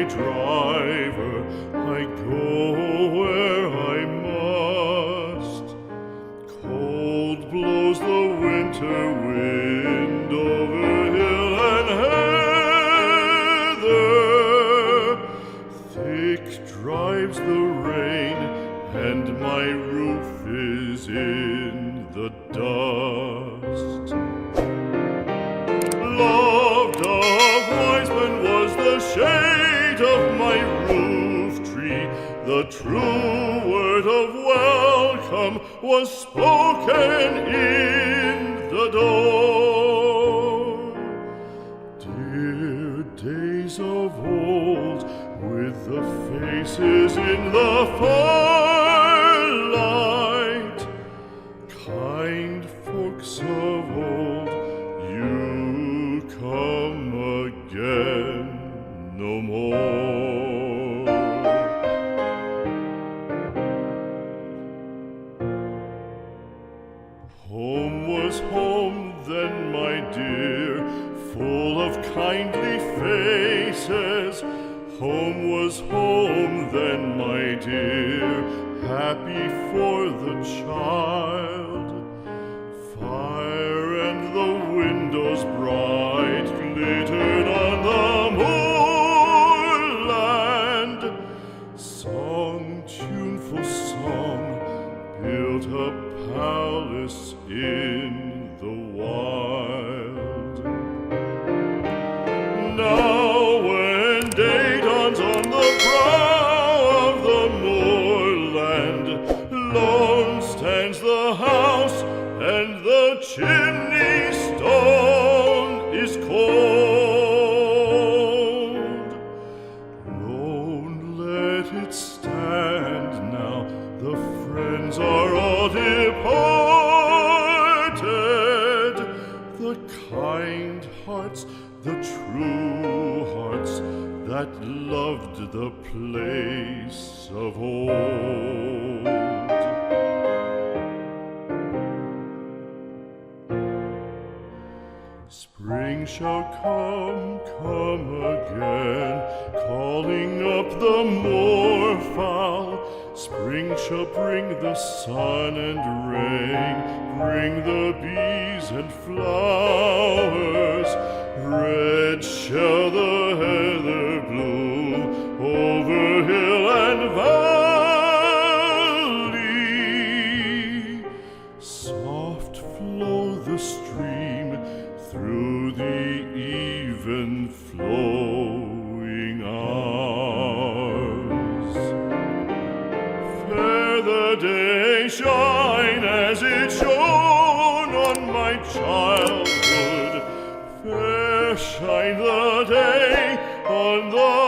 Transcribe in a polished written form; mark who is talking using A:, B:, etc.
A: my driver, I go where I must. Cold blows the winter wind over hill and heather. Thick drives the rain, and my roof is in the dust. Loved of wise men was the shade of my roof tree. The true word of welcome was spoken in the door. Dear days of old, with the faces in the firelight, kind folks of old, you come again no more. Home was home then, my dear, full of kindly faces. Home was home then, my dear, happy for the child. Fire and the windows bright glittered on the moorland. Song, tuneful song, built a palace in the wild. Now when day dawns on the brow of the moorland, lone stands the house, and the chimney stone is cold. Lone, let it stand now, the friends are all departed. The kind hearts, the true hearts, that loved the place of old. Spring shall come again, calling up the moorfowl. Spring shall bring the sun and rain, bring the bees and flowers. Red shall the heather bloom over hill and valley. Soft flow the stream through the even flowing hours. Fair the day shine as it shone on my childhood. Fair shine the day on the